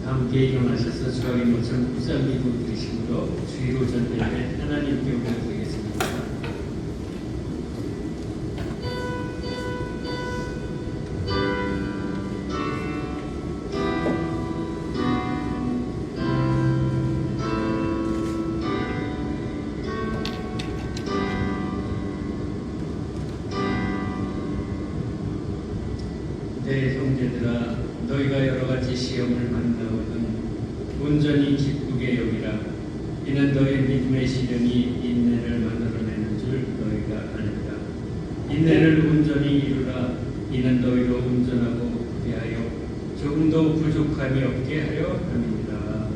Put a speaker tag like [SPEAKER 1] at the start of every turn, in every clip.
[SPEAKER 1] 함께 일어나셔서 주의 모처럼 붙잡히고 계심으로 주의로 전대에 하나님께 올려드리겠습니다. 내 형제들아, 너희가 여러 가지 시험을 만나거든 온전히 기쁘게 여기라. 이는 너희 믿음의 시련이 인내를 만들어내는 줄 너희가 아느니라. 인내를 온전히 이루라. 이는 너희로 온전하고 부대하여 조금도 부족함이 없게 하려 함이니라.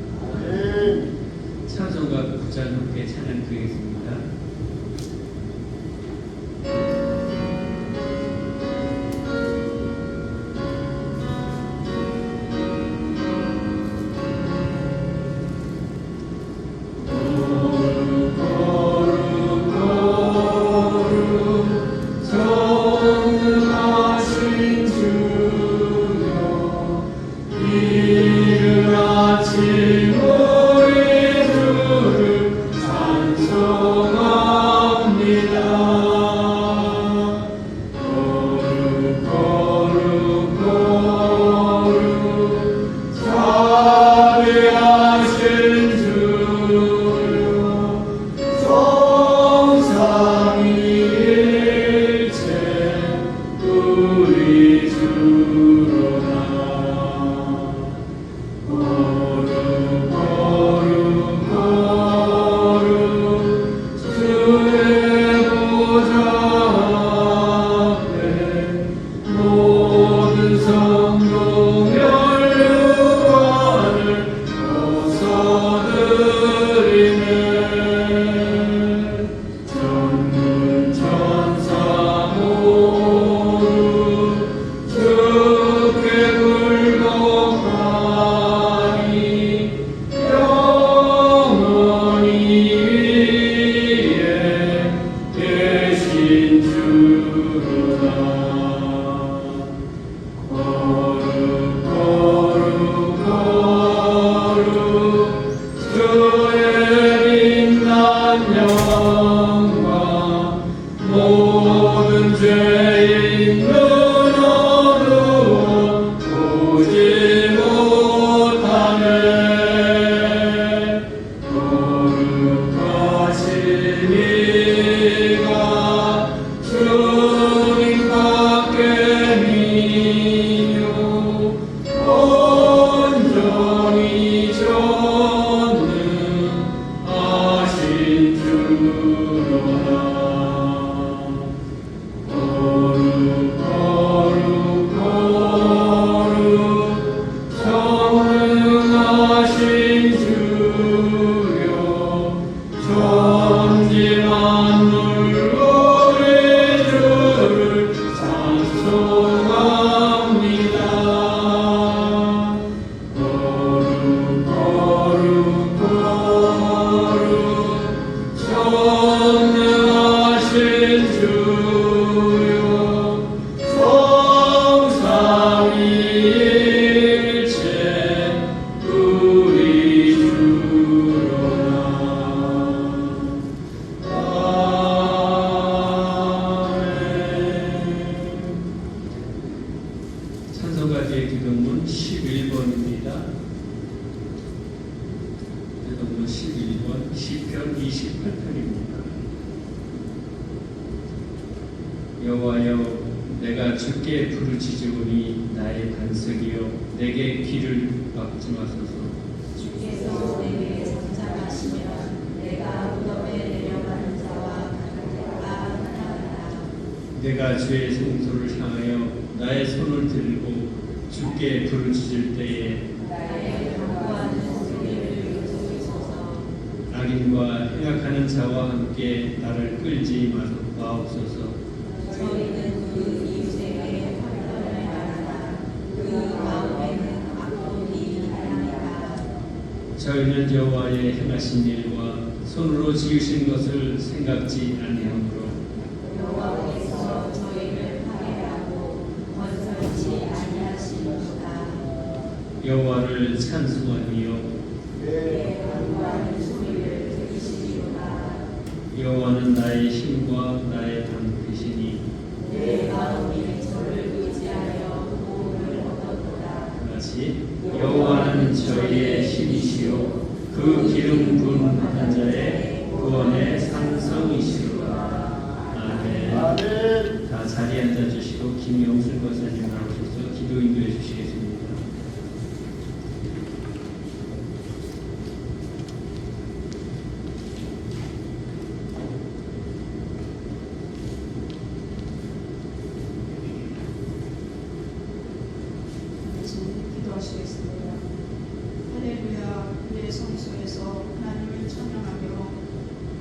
[SPEAKER 1] 찬송가 9장 함께 찬양 드리겠습니다. 찬송가지의 기도문 11번입니다. 기도문 11번, 시편 28편입니다. 여호와여, 내가 주께 부르짖으오니 나의 반석이여, 내게 귀를 막지 마소서.
[SPEAKER 2] 주께서 내게 잠잠하시면 내가 무덤에 내려가는 자와 같은 자가 하나이다.
[SPEAKER 1] 내가 주의 성소를 향하여 나의 손을 들고 주께 부르짖을 때에
[SPEAKER 2] 나의 간구하는 소리를 들으소서.
[SPEAKER 1] 악인과 행악하는 자와 함께 나를 끌지 마옵소서.
[SPEAKER 2] 저희는 그 이웃에게 환난을 당하나 그 마음에는 악독이 다양하다.
[SPEAKER 1] 저희는 여호와의 행하신 일과 손으로 지으신 것을 생각지 아니하므로
[SPEAKER 2] 여호와께서 저희를 파괴하고 건설치 아니하시도다.
[SPEAKER 1] 여호와를 찬송하며
[SPEAKER 2] 내 간구하는 소리를 들으시리로다.
[SPEAKER 1] 여호와는 나의 힘과 나의 방패시니
[SPEAKER 2] 내 마음이 저를 의지하여 도움을 얻었도다.
[SPEAKER 1] 다시 여호와는 저희의 힘이시요 그 기름 부은 자의 구원의 산성이시로다. 아멘.
[SPEAKER 3] 아멘.
[SPEAKER 1] 다 자리에 앉아주시고 김영순 권사님 나오셔서 기도 인도해 주시겠습니다.
[SPEAKER 4] 기도하시겠습니다. 할렐루야. 그의 성소에서 하나님을 찬양하며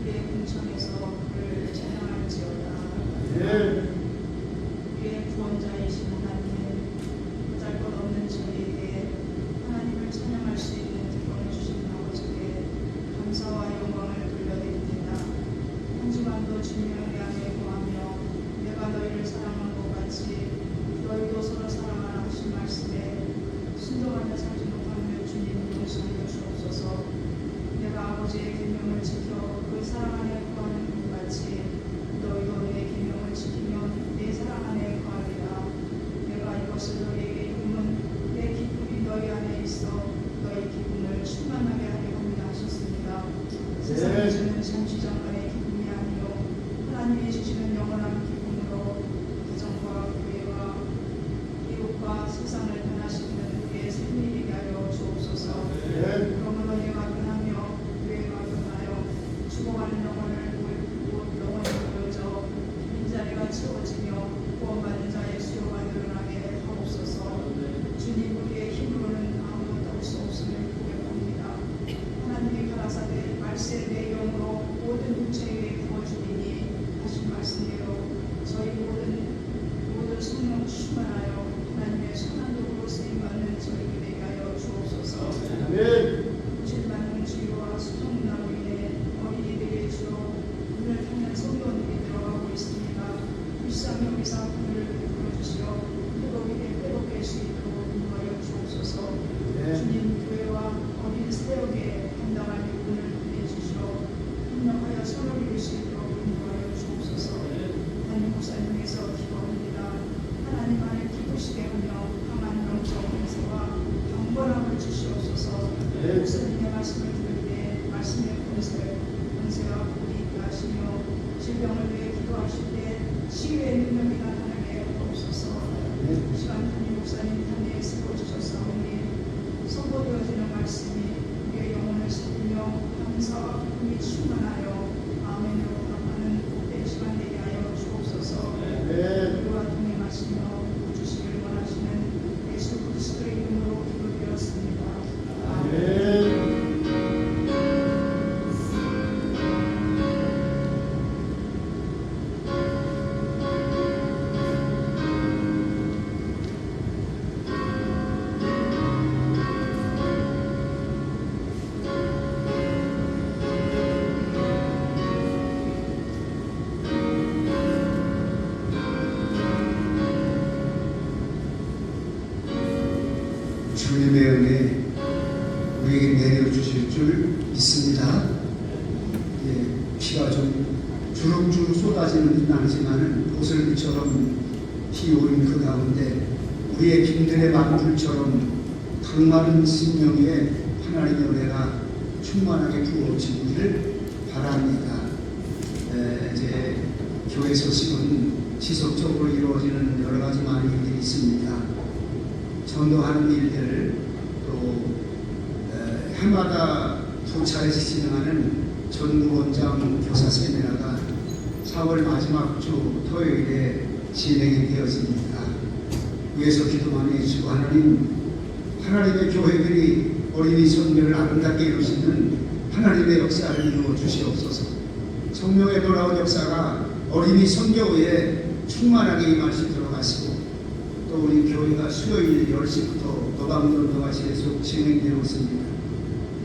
[SPEAKER 4] 그의 궁창에서 그를 찬양할지어다.
[SPEAKER 3] 아멘.
[SPEAKER 4] 우리의 구원자이신 하나님, 보잘것없는 저희에게 하나님을 찬양할 수 있는 기쁨을 주신 아버지께 감사와 영광을 돌려드립니다. 한 주간도 주님을 향해 구하며 내가 너희를 사랑한 것 같이 너희도 서로 사랑하라 하신 말씀에 순종하며 살지 못하며 주님 용서하여 주옵소서. 내가 아버지의 계명을 지켜 그 사랑 안에 거하는 것 같이 너희도 내 계명을 지키면 내 사랑 안에 거하리라. 내가 이것을 너희에게 이루면 내 기쁨이 너희 안에 있어 너희 기쁨을 충만하게 하려 합니다 하셨습니다. 세상에 주는 잠시 잠깐의 기쁨이 아니요 하나님이 주시는 영원한 기쁨으로 가정과 교회와 이웃과 세상을 변화시키는 우리의 삶이 되게 하여 주옵소서. 그러므로 내가 변하며 교회가 변하여 죽어가는 영혼을 영혼이 보여져 빈자리가 채워지며 구원받는 자의 수요가 늘어나게 하옵소서. 주님, 우리의 힘으로는 아무것도 할 수 없음을 고백합니다. 하나님이 가라사대 말세 내 영으로 모든 육체에게 부어주리니 하신 말씀대로 저희 모든 성령 충만하여 하나님의 선한 도구로 쓰임받는 저희가 되게 하여 주옵소서.
[SPEAKER 3] 아멘.
[SPEAKER 4] 질받는 주의와 수통문화로 인해 어린이들의 주로 문을 통한 성도원들이 들어가고 있습니다. 불쌍히 우리 사람들을 베풀어주시어 회복이 회복될 수 있도록 인도하여 주옵소서. 주님, 교회와 어린 세력에 감당할 일꾼을 보내주시어 협력하여 선을 이룰 수 있도록 인도하여 주옵소서. 하나님 목사님에서 기도합니다. 하나님 안에 기쁘시게 하며 강한 영적 권세와 경건함을 주시옵소서. 목사님의 말씀을 들을 때 말씀의 권세와 복이 있게 하시며 질병을 위해 기도하실 때 치유의 능력이 나타나게 하옵소서. 이 시간 담임 목사님 단위에 세워주셨사오니 선포되어지는 말씀이 우리의 영혼을 살리며 감사와 기쁨이 충만하여 아멘으로 답하는 복된 시간 되게 하여 주옵소서. 우리와 동행하시며 주시기를 원하시는 예수 그리스도의 이름으로 기도드렸습니다. 아멘.
[SPEAKER 3] 주님의 은혜 우리에게 내려주실 줄 믿습니다. 비가 좀 주룩주룩 쏟아지는 날이지만은 보슬비처럼 비 오는 그 가운데 우리의 빈들의 만물처럼 강마른 심령 위에 하나님의 은혜가 충만하게 부어지기를 바랍니다. 이제 교회 소식은 지속적으로 이루어지는 여러 가지 많은 일들이 있습니다. 전도하는 일들, 또 해마다 두 차례씩 진행하는 전무원장 교사 세미나가 4월 마지막 주 토요일에 진행이 되었습니다. 위에서 기도 많이 해주시고 하나님의 교회들이 어린이 선교를 아름답게 이루시는 하나님의 역사를 이루어 주시옵소서. 성령의 놀라운 역사가 어린이 선교에 충만하게 임할 수 있도록 하시고, 또 우리 교회가 수요일 10시부터 노방전도가 계속 진행되고 있습니다.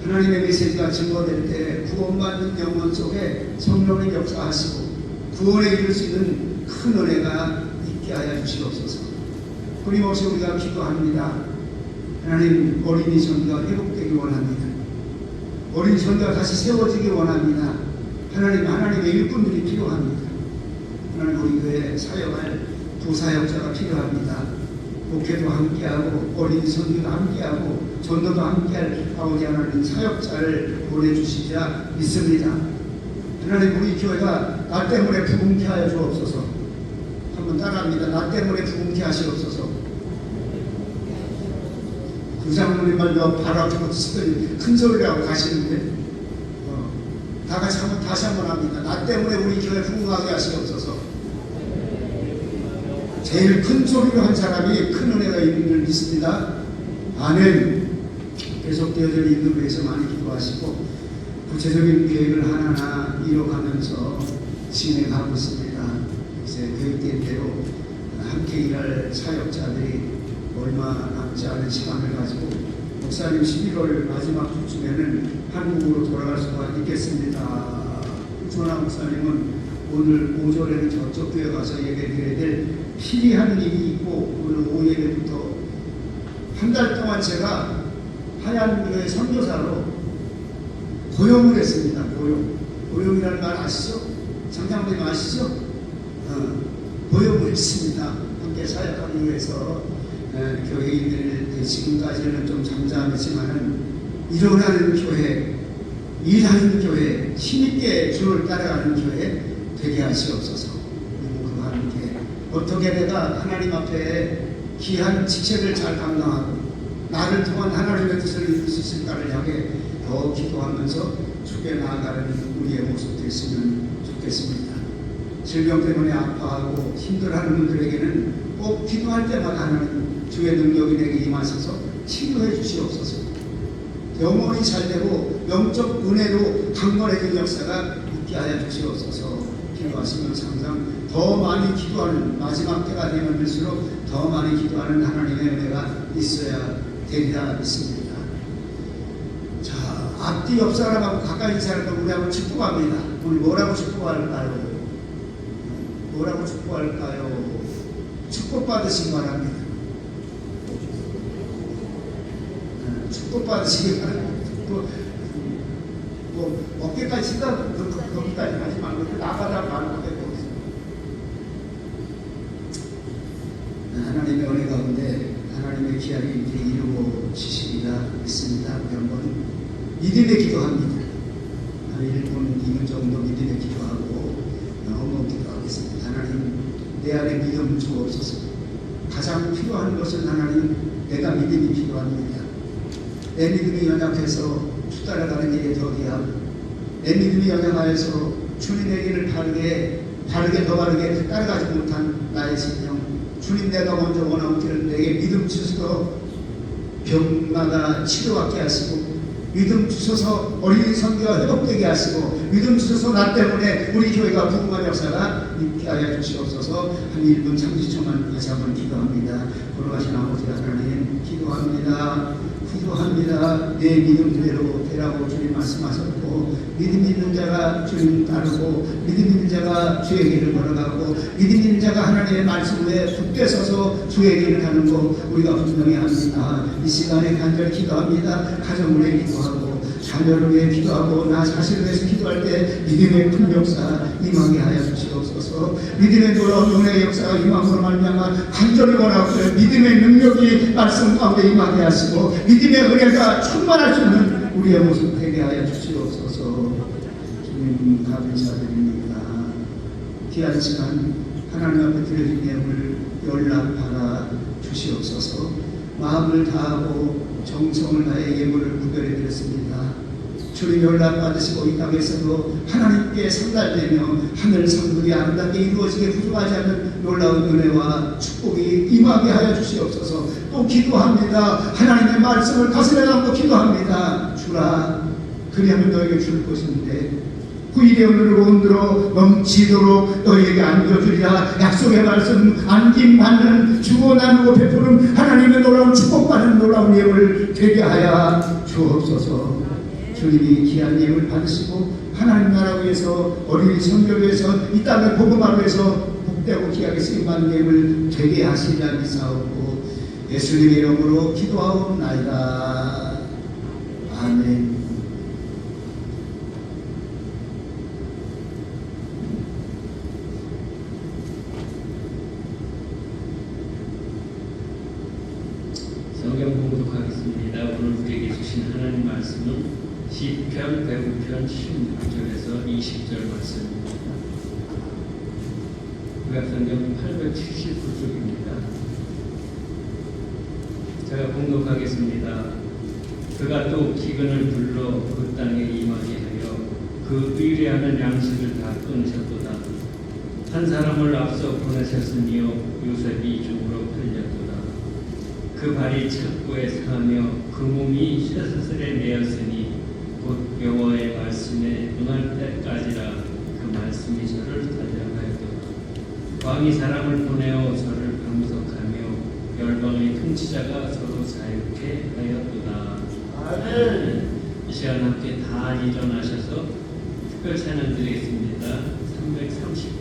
[SPEAKER 3] 하나님의 메시지가 증거될 때 구원받는 영혼 속에 성령의 역사하시고 구원에 이룰 수 있는 큰 은혜가 있게 하여 주시옵소서. 끊임없이 우리가 기도합니다. 하나님, 어린이 전도가 회복되기 원합니다. 어린이 전도가 다시 세워지기 원합니다. 하나님, 하나님의 일꾼들이 필요합니다. 하나님, 우리 교회 사역할 부사역자가 필요합니다. 목회도 함께하고 어린이 전도도 함께하고 전도도 함께할 아버지 하나님 사역자를 보내주시자 믿습니다. 하나님, 우리 교회가 나 때문에 부흥케 하여 주옵소서. 한번 따라합니다. 나 때문에 부흥케 하시옵소서. 구장로님 말도 바로 앞에 치더니 큰 소리를 하고 가시는데 다 같이 한번 다시 한번 합니다. 나 때문에 우리 교회 부흥하게 하시옵소서. 제일 큰 소리로 한 사람이 큰 은혜가 있는 줄 믿습니다. 아멘. 계속되어져 있는 위해서 많이 기도하시고 구체적인 계획을 하나하나 이뤄가면서 진행하고 있습니다. 이제 계획된 대로 함께 일할 사역자들이 얼마 남지 않은 시간을 가지고 목사님 11월 마지막 주쯤에는 한국으로 돌아갈 수가 있겠습니다. 조나 목사님은 오늘 오전에는 저쪽 교회 가서 예배드려야 될 필요한 일이 있고 오늘 오후 예배부터 한 달 동안 제가 하얀교회 선교사로 고용을 했습니다. 고용이라는 말 아시죠? 장장님 아시죠? 고용을 했습니다. 함께 사역하기 위해서 교회인들 지금까지는 좀 잠잠했지만은 일어나는 교회, 일하는 교회, 힘있게 주를 따라가는 교회 되게 하시옵소서. 그리고 그와 함께 어떻게 내가 하나님 앞에 귀한 직책을 잘 감당하고 나를 통한 하나님의 뜻을 이룰 수 있을까를 향해 더 기도하면서 주께 나아가는 우리의 모습 됐으면 좋겠습니다. 질병 때문에 아파하고 힘들어하는 분들에게는 꼭 기도할 때마다 하나님 주의 능력이 내게 임하셔서 치료해 주시옵소서. 영혼이 잘되고 영적 은혜로 강건해진 역사가 있게 하여 주시옵소서. 기도하시면서 항상 더 많이 기도하는 마지막 때가 되면 될수록 더 많이 기도하는 하나님의 은혜가 있어야 되리라 믿습니다. 자, 앞뒤 옆 사람하고 가까이 있는 사람과 우리하고 축복합니다. 오늘 뭐라고 축복할까요? 뭐라고 축복할까요? 축복받으시기 바랍니다. 축복받으시기 바랍니다. 뭐 어깨까지 쓰다 거기까지 하지 말고 나가다 말고 되고 하나님의 은혜 가운데 하나님의 기약이 이렇게 이루어지시리라 믿습니다. 한번 믿음의 기도합니다. 1분 2분 정도 믿음의 기도하고 언어 기도하겠습니다. 하나님, 내 안에 믿음 주옵소서. 가장 필요한 것은 하나님, 내가 믿음이 필요합니다. 내 믿음이 연약해서 주 따라가는 일에 더디함, 내 믿음이 연약하여서 주님의 길을 더 바르게 따라가지 못한 나의 심령, 주님 내가 먼저 원하는 길을 내게 믿음 주셔서 병마다 치료받게 하시고 믿음 주셔서 어린이 선교가 회복되게 하시고 믿음 주셔서 나 때문에 우리 교회가 부흥한 역사가 있게 하여 주시옵소서. 한 1분 30초만 다시 한번 기도합니다. 걸어가신 아버지 하나님 기도합니다. 내 믿음대로 되라고 주님 말씀하셨고 믿음 있는 자가 주님 따르고 믿음 있는 자가 주의 길을 걸어가고 믿음 있는 자가 하나님의 말씀 위에 굳게 서서 주의 길을 가는 거 우리가 분명히 합니다. 이 시간에 간절히 기도합니다. 가정을 위해 기도하고 자녀를 위해 기도하고 나 자신을 위해서 기도할 때 믿음의 큰 역사 임하게 하여 주시옵소서. 믿음의 놀라운 은혜의 역사가 임함으로 말미암아 간절히 원하고 믿음의 능력이 말씀 가운데 임하게 하시고 믿음의 은혜가 충만할 수 있는 우리의 모습 되게 하여 주시옵소서. 주님 감사드립니다. 귀한 시간 하나님 앞에 드려진 내용을 연락받아 주시옵소서. 마음을 다하고 정성을 다해 예물을 구별해 드렸습니다. 주님 연락받으시고 이 땅에서도 하나님께 상달되며 하늘 상급이 아름답게 이루어지게 부족하지 않는 놀라운 은혜와 축복이 임하게 하여 주시옵소서. 또 기도합니다. 하나님의 말씀을 가슴에 담고 기도합니다. 주라 그리하면 너에게 줄 것인데 후일의 오늘을 온들어 넘치도록 너희에게 안겨주리라. 약속의 말씀 안김받는 주고 나누고 베푸는 하나님의 놀라운 축복받는 놀라운 예물 되게 하여 주옵소서. 주님이 귀한 예물 받으시고 하나님 나라 위해서 어린이 선교를 위해서 이 땅을 복음하기 위해서 복되고 귀하게 쓰임받는 예물 되게 하시리라 믿사옵고 예수님의 이름으로 기도하옵나이다. 아멘.
[SPEAKER 1] 성경 봉독하겠습니다. 오늘 우리에게 주신 하나님 말씀은 시편 105편 16절에서 20절 말씀입니다. 구약성경 879쪽입니다. 제가 봉독하겠습니다. 그가 또 기근을 불러 그 땅에 임하게 하여 그 의뢰하는 양식을 다 끊으셨도다. 한 사람을 앞서 보내셨으며 요셉이 중으로 팔렸도다. 그 발이 창고에 상하며 그 몸이 쇠사슬에 매였으니 곧 여호와의 말씀에 응할 때까지라. 그 말씀이 저를 단련하였도다. 왕이 사람을 보내어 저를 방석하며 열방의 통치자가 저로 자유케 하였도다.
[SPEAKER 3] 아멘.
[SPEAKER 1] 이 시간 함께 다 일어나셔서 특별 찬양 드리겠습니다. 330찬양입니다.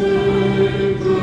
[SPEAKER 2] 슬픈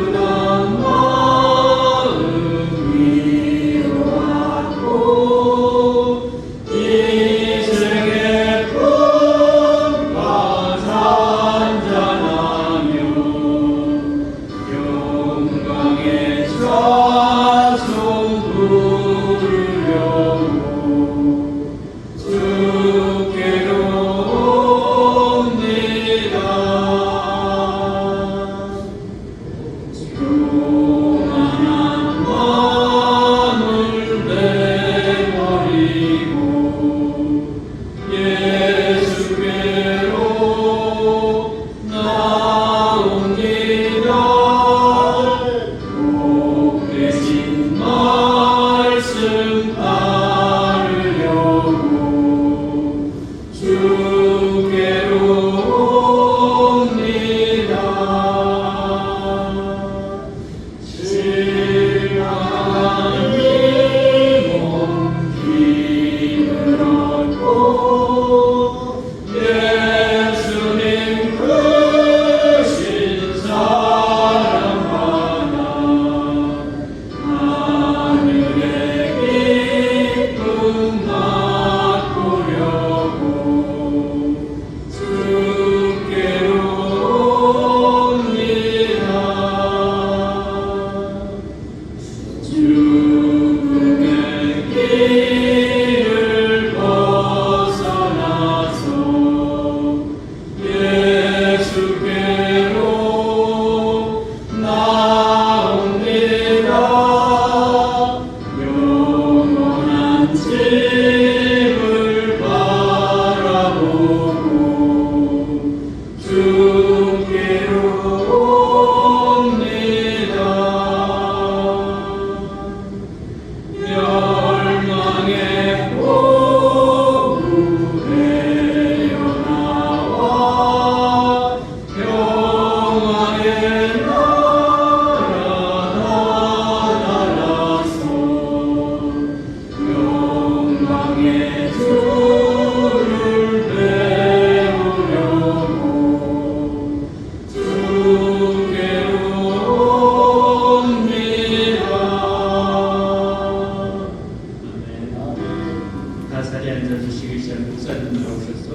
[SPEAKER 1] 주께로 옵니다. 멸망의 포구에 나와 평화의 나라 나라서 영광의 주를 배우려고 주께로 옵니다. 아멘. 가사리 앉아주시기 시작 목사님 나오셔서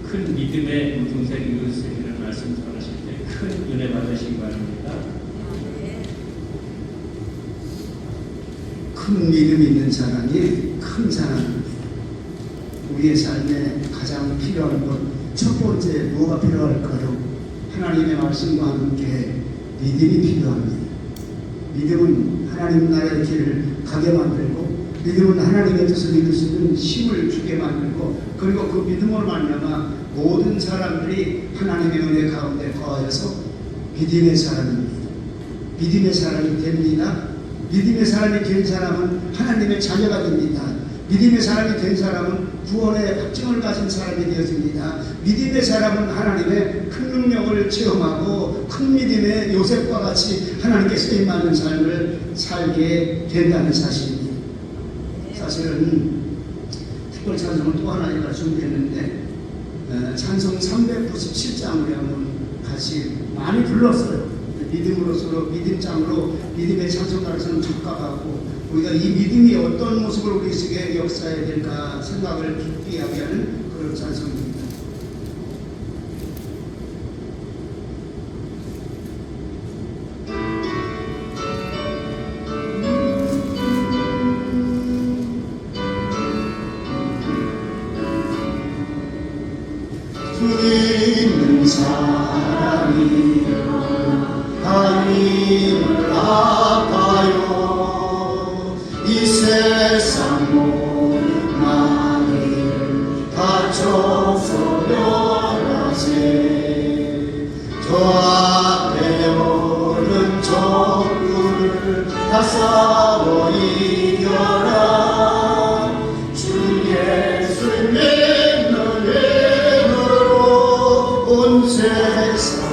[SPEAKER 1] 큰 믿음의 동생 이웃에게는 말씀 전하실 때 큰 은혜 받으시기 바랍니다.
[SPEAKER 3] 큰 믿음이 있는 사람이 큰 사람입니다. 우리의 삶에 가장 필요한 것, 첫 번째 뭐가 필요할까요? 하나님의 말씀과 함께 믿음이 필요합니다. 믿음은 하나님 나라의 길을 가게 만들고, 믿음은 하나님의 뜻을 이룰 수 있는 힘을 주게 만들고, 그리고 그 믿음으로 말미암아 모든 사람들이 하나님의 은혜 가운데 거하여서 믿음의 사람입니다. 믿음의 사람이 됩니다. 믿음의 사람이 된 사람은 하나님의 자녀가 됩니다. 믿음의 사람이 된 사람은 구원의 확증을 가진 사람이 되어집니다. 믿음의 사람은 하나님의 큰 능력을 체험하고 큰 믿음의 요셉과 같이 하나님께 쓰임받는 삶을 살게 된다는 사실입니다. 사실은 특별 찬송을 또 하나 제가 준비했는데 찬송 397장을 한번 같이 많이 불렀어요. 믿음으로서 믿음장으로 믿음의 찬송가를 작가하고 우리가 이 믿음이 어떤 모습으로 우리 속에 역사해야 될까 생각을 깊이 하게 하는 그런 찬송입니다. 믿는 사람이 하나님을 아파요. 이 세상 모든 만일 다쳐서 멸하세. 저 앞에 오는 적군을 다 싸워 이겨라. 주 예수 믿는 이름으로 온 세상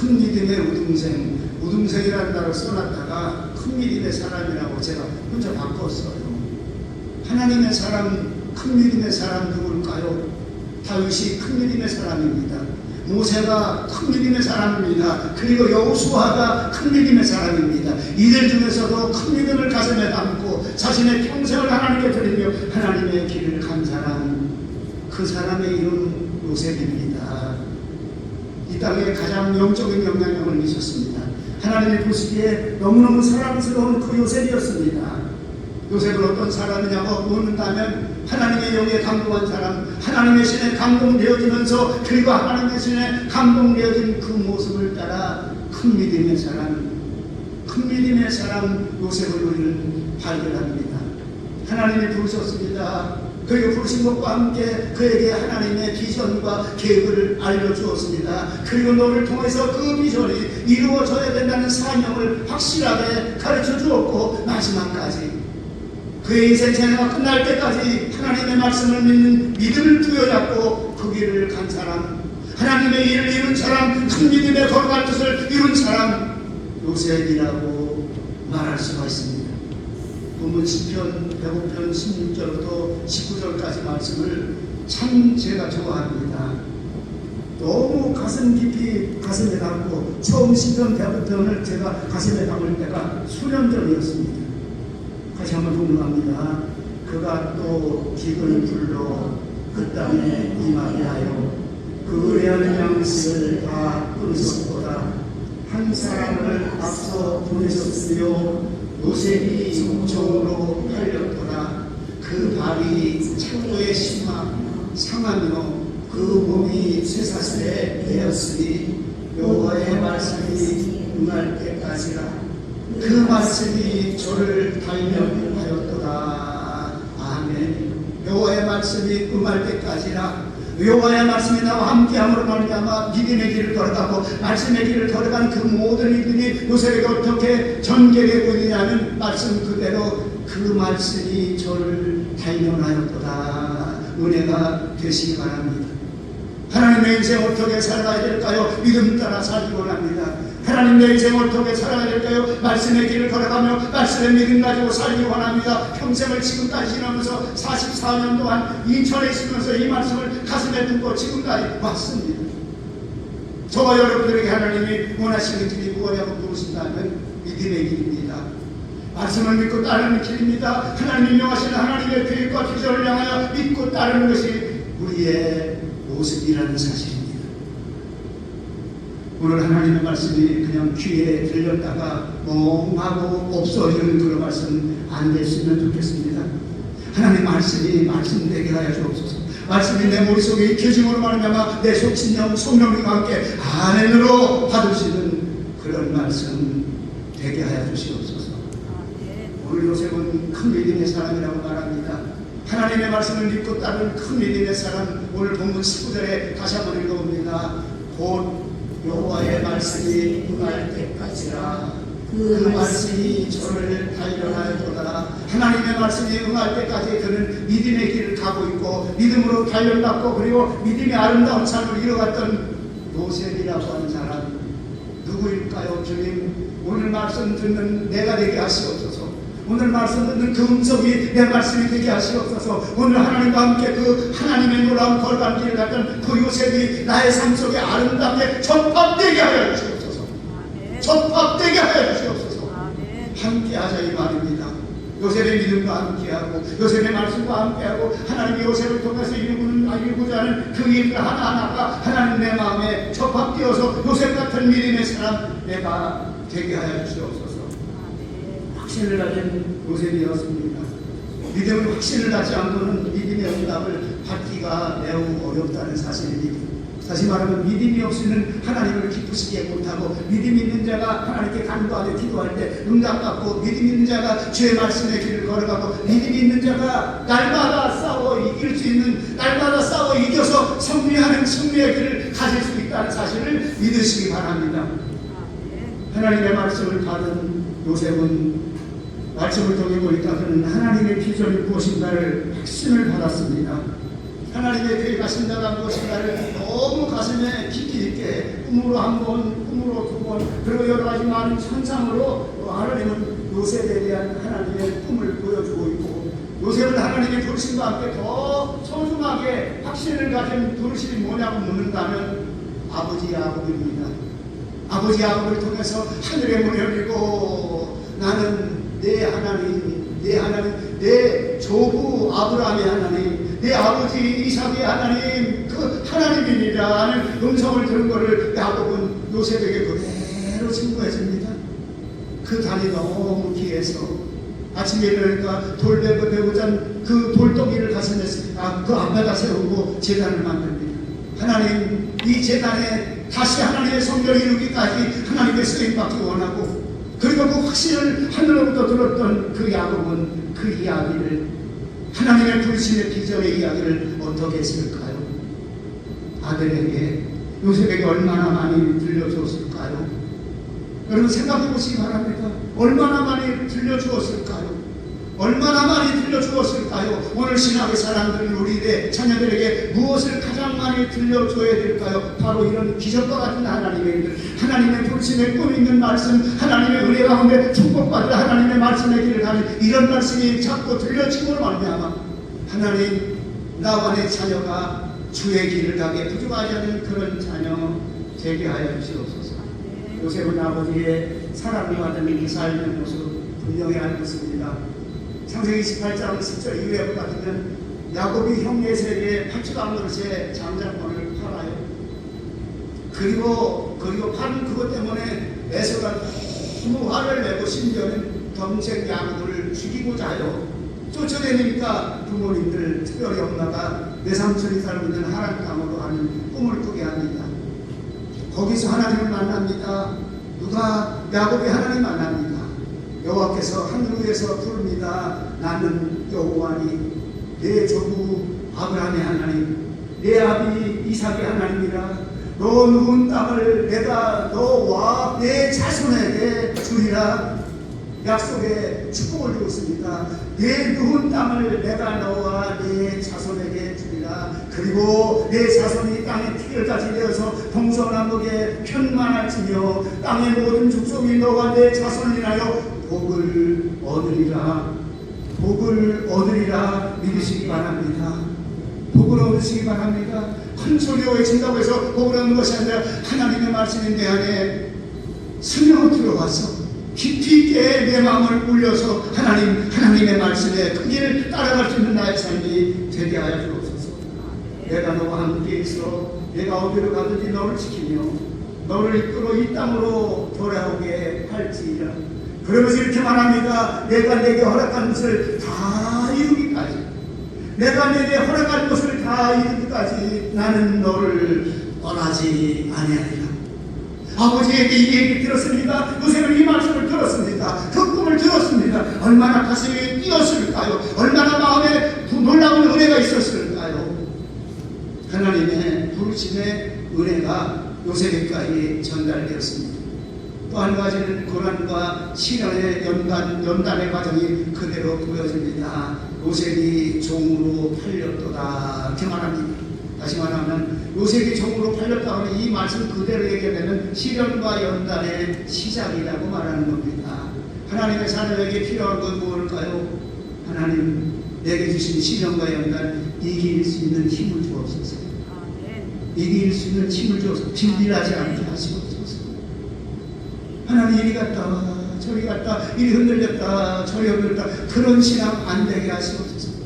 [SPEAKER 3] 큰 믿음의 우등생이라는 말을 써놨다가 큰 믿음의 사람이라고 제가 혼자 바꿨어요. 하나님의 사람, 큰 믿음의 사람 누굴까요? 다윗이 큰 믿음의 사람입니다. 모세가 큰 믿음의 사람입니다. 그리고 여호수아가 큰 믿음의 사람입니다. 이들 중에서도 큰 믿음을 가슴에 담고 자신의 평생을 하나님께 드리며 하나님의 길을 간 사람, 그 사람의 이름 요셉입니다. 이 땅에 가장 영적인 영향력을 미쳤습니다. 하나님이 보시기에 너무너무 사랑스러운 그 요셉이었습니다. 요셉은 어떤 사람이냐고 묻는다면 하나님의 영에 감동한 사람, 하나님의 신에 감동되어지면서 그리고 하나님의 신에 감동되어진 그 모습을 따라 큰 믿음의 사람 요셉을 우리는 발견합니다. 하나님이 부르셨습니다. 그리고 부르신 것과 함께 그에게 하나님의 비전과 계획을 알려주었습니다. 그리고 너를 통해서 그 비전이 이루어져야 된다는 사명을 확실하게 가르쳐 주었고 마지막까지 그의 인생 생애가 끝날 때까지 하나님의 말씀을 믿는 믿음을 부여잡고 그 길을 간 사람, 하나님의 일을 이룬 사람, 큰 믿음의 거룩한 뜻을 이룬 사람 요셉이라고 말할 수가 있습니다. 본문 10편, 105편 16절부터 19절까지 말씀을 참 제가 좋아합니다. 너무 가슴 깊이 가슴에 담고 처음 10편, 105편을 제가 가슴에 담을 때가 수년 전이었습니다. 다시 한번 동명합니다. 그가 또 기근을 불러 그 땅에 임하게 하여 그 의뢰하는 양식을 다 끊으셨도다. 한 사람을 앞서 보내셨으며 요셉이 종으로 팔렸도다. 그 발이 창고에 상하며 그 몸이 쇠사슬에 매였으니 여호와의 말씀이 응할 때까지라. 그 말씀이 저를 단련하였도다. 아멘. 여호와의 말씀이 응할 때까지라. 여호와의 말씀이 나와 함께함으로 말미암아 믿음의 길을 걸어가고 말씀의 길을 걸어간 그 모든 이들이 요셉에게 어떻게 전개되고 있느냐는 말씀 그대로 그 말씀이 저를 단련하였도다. 은혜가 되시기 바랍니다. 하나님의 인생 어떻게 살아가야 될까요? 믿음 따라 살기 원합니다. 하나님의 인생 어떻게 살아가야 될까요? 말씀의 길을 걸어가며 말씀의 믿음 가지고 살기 원합니다. 평생을 지금까지 지나면서 44년 동안 인천에 있으면서 이 말씀을 가슴에 두고 지금까지 왔습니다. 저와 여러분들에게 하나님이 원하시는 길이 무엇이라고 물으신다면 믿음의 길입니다. 말씀을 믿고 따르는 길입니다. 하나님이 명하시는 하나님의 계획과 비전을 향하여 믿고 따르는 것이 우리의 모습이라는 사실입니다. 오늘 하나님의 말씀이 그냥 귀에 들렸다가 멍하고 없어지는 그런 말씀 안 됐으면 좋겠습니다. 하나님 말씀이 말씀되게 하여 주옵소서. 말씀이 내 머릿속에 익혀짐으로 말미암아 내 속신령 성령님과 함께 아멘으로 받으시는 그런 말씀 되게 하여 주시옵소서. 오늘 요셉은 큰 믿음의 사람이라고 말합니다. 하나님의 말씀을 믿고 따르는 큰 믿음의 사람, 오늘 본문 19절에 다시 한번 읽어봅니다. 곧 여호와의 말씀이 응할 때까지라. 그 말씀이 저를 단련하였도다. 하나님의 말씀이 응할 때까지 그는 믿음의 길을 가고 있고 믿음으로 단련받고 그리고 믿음의 아름다운 삶을 이뤄갔던 요셉이라고 하는 사람 누구일까요? 주님, 오늘 말씀 듣는 내가 되게 하시옵소서. 오늘 말씀 듣는 그 음성이 내 말씀이 되게 하시옵소서. 오늘 하나님과 함께 그 하나님의 놀라운 걸어간 길을 갔던 그 요셉이 나의 삶 속에 아름답게 접합되게 하여 주시옵소서. 접합되게 하여 주시옵소서. 함께 하자 이 말입니다. 요셉의 믿음과 함께하고 요셉의 말씀과 함께하고 하나님이 요셉을 통해서 이루고자 하는 그 일들 하나하나가 하나님 내 마음에 접합되어서 요셉 같은 믿음의 사람 내가 되게 하여 주시옵소서. 확신을 가진 요셉이었습니다. 믿음을 확신을 갖지 않고는 믿음의 응답을 받기가 매우 어렵다는 사실입니다. 다시 말하면 믿음이 없이는 하나님을 기쁘시게 못하고 믿음 있는 자가 하나님께 간구하며 기도할 때 응답받고 믿음 있는 자가 주의 말씀의 길을 걸어가고 믿음 있는 자가 날마다 싸워 이길 수 있는 날마다 싸워 이겨서 승리하는 승리의 길을 가질 수 있다는 사실을 믿으시기 바랍니다. 하나님의 말씀을 받은 요셉은 말씀을 통해 보니까 그는 하나님의 비전이 무엇인가를 확신을 받았습니다. 하나님의 계획 하신다가 무엇인가를 너무 가슴에 깊이 있게 꿈으로 한 번, 꿈으로 두 번, 그리고 여러 가지 많은 천상으로 하나님은 요셉에 대한 하나님의 꿈을 보여주고 있고, 요셉은 하나님의 부르심과 함께 더 소중하게 확신을 가진 부르심이 뭐냐고 묻는다면 아버지 야곱입니다. 아버지 야곱을 통해서 하늘의 문을 열리고, 나는 내 하나님, 내 조부 아브라함의 하나님, 내 아버지 이삭의 하나님, 그 하나님이니라 하는 음성을 들은 것을 야곱은 요셉에게 그대로 증거해줍니다. 그 달이 너무 귀해서 아침에 일어나니까 돌배고 배우잔 그 돌덩이를 가슴에 그 앞에다 세우고 제단을 만듭니다. 하나님, 이 제단에 다시 하나님의 성전을 이루기까지 하나님의 쓰임받기 원하고, 그리고 그 확신을 하늘로부터 들었던 그 야곱은 그 이야기를, 하나님의 부르심의 비전의 이야기를 어떻게 했을까요? 아들에게, 요셉에게 얼마나 많이 들려주었을까요? 여러분 생각해 보시기 바랍니다. 얼마나 많이 들려주었을까요? 얼마나 많이 들려주었을까요? 오늘 신학의 사람들은 우리의 자녀들에게 무엇을 가장 많이 들려줘야 될까요? 바로 이런 기적과 같은 하나님의 일, 하나님의 부르심에 꿈 있는 말씀, 하나님의 은혜 가운데 축복받을 하나님의 말씀의 길을 가는 이런 말씀이 자꾸 들려지고 말미암아 하나님, 나와 내 자녀가 주의 길을 가게 부족하지 않는 그런 자녀 되게 하여 주시옵소서. 요셉은 아버지의 사랑을 받은 이 삶의 모습 분명히 알고 있습니다. 창세기 28장 10절 이후에 보면 야곱이 형 요셉에게 팥죽한 그릇에 장작권을 팔아요. 그리고 팔은 그것 때문에 에서가 너무 화를 내고 심지어는 동생 야곱을 죽이고자 하여 쫓아내니까 부모님들, 특별히 엄마가 외삼촌이 살고 있는 하란 땅으로 하는 꿈을 꾸게 합니다. 거기서 하나님을 만납니다. 누가? 야곱이 하나님 만납니다. 여호와께서 하늘 위에서 부릅니다. 나는 여호와니 내 조부 아브라함의 하나님, 내 아비 이삭의 하나님이라. 너 누운 땅을 내가 너와 내 자손에게 주리라. 약속의 축복을 주고 있습니다. 내 누운 땅을 내가 너와 내 자손에게 주리라. 그리고 내 자손이 땅의 티끌까지 되어서 동서남북에 편만할지며 땅의 모든 족속이 너와 내 자손이라여 복을 얻으리라. 복을 얻으리라 믿으시기 바랍니다. 복을 얻으시기 바랍니다. 큰 소리로 외친다고 해서 복을 얻는 것이 아니라 하나님의 말씀이 내 안에 스며 들어와서 깊이 있게 내 마음을 울려서 하나님의 말씀에 그 길을 따라갈 수 있는 나의 삶이 되게 하여 주옵소서. 내가 너와 함께 있어 내가 어디로 가든지 너를 지키며 너를 이끌어 이 땅으로 돌아오게 할지라. 그러면서 이렇게 말합니다. 내가 내게 허락한 것을 다 이루기까지, 내가 내게 허락한 것을 다 이루기까지 나는 너를 떠나지 아니하리라. 아버지에게 이 얘기를 들었습니다. 요셉은 이 말씀을 들었습니다. 그 꿈을 들었습니다. 얼마나 가슴이 뛰었을까요? 얼마나 마음에 놀라운 은혜가 있었을까요? 하나님의 부르심의 은혜가 요셉에게까지 전달되었습니다. 또 한 가지는 고난과 시련의 연단의 과정이 그대로 보여집니다. 요셉이 종으로 팔렸도다 이렇게 말합니다. 다시 말하면 요셉이 종으로 팔렸다고 하는 이 말씀 그대로 얘기하면 시련과 연단의 시작이라고 말하는 겁니다. 하나님의 자녀에게 필요한 건 무엇일까요? 하나님 내게 주신 시련과 연단 이길 수 있는 힘을 주옵소서. 이길 수 있는 힘을 주옵소서. 빌빌하지 않게 하시옵소서. 하나님 이리 갔다 저리 갔다 이리 흔들렸다 저리 흔들렸다 그런 신앙 안 되게 하시옵소서.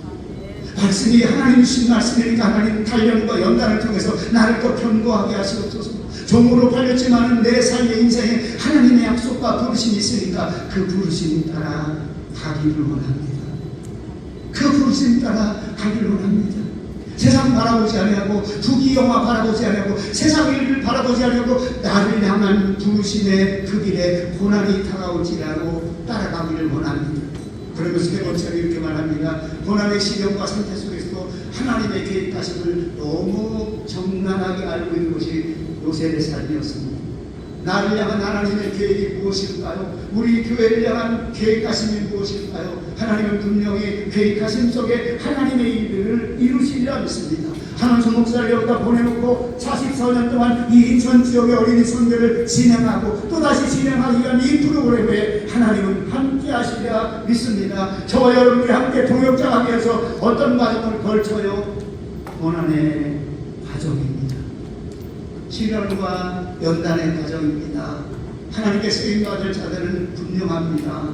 [SPEAKER 3] 말씀이 하나님 주신 말씀이니까 하나님 단련과 연단을 통해서 나를 더 견고하게 하시옵소서. 종으로 팔렸지만 내 삶의 인생에 하나님의 약속과 부르심이 있으니까 그 부르심 따라 가기를 원합니다. 그 부르심 따라 가기를 원합니다. 세상 바라보지 아니하고 부귀 영화 바라보지 아니하고 세상 일을 바라보지 아니하고 나를 향한 부르심의 그 길에 고난이 다가올지라도 따라가기를 원합니다. 그러면서 세 번째로 이렇게 말합니다. 고난의 시련과 상태 속에서도 하나님의 계획하심을 너무 정난하게 알고 있는 것이 요셉의 삶이었습니다. 나를 향한 하나님의 계획이 무엇일까요? 우리 교회를 향한 계획하심이 무엇일까요? 하나님은 분명히 계획하심 속에 하나님의 일을 이루시리라 믿습니다. 한원수 목사를 여기다 보내놓고 44년 동안 이 인천 지역의 어린이 선교를 진행하고 또다시 진행하기 위한 이 프로그램에 하나님은 함께 하시리라 믿습니다. 저와 여러분이 함께 동역자하기 위해서 어떤 과정을 걸쳐요? 고난의 과정입니다. 시련과 연단의 과정입니다. 하나님께 쓰임받을 자들은 분명합니다.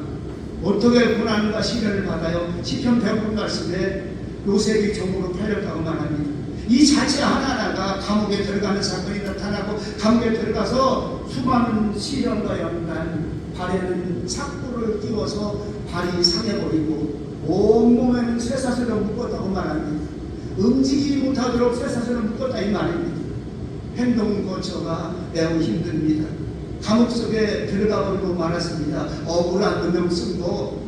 [SPEAKER 3] 어떻게 고난과 시련을 받아요? 시편 100편 말씀에 요셉이 종으로 팔렸다고 말합니다. 이 자체 하나하나가 감옥에 들어가는 사건이 나타나고 감옥에 들어가서 수많은 시련과 연단, 발에는 삭구를 끼워서 발이 상해버리고 온몸에는 쇠사슬로 묶었다고 말합니다. 움직이지 못하도록 쇠사슬로 묶었다 이 말입니다. 행동 거처가 매우 힘듭니다. 감옥 속에 들어가 버리고 말았습니다. 억울한 누명쓴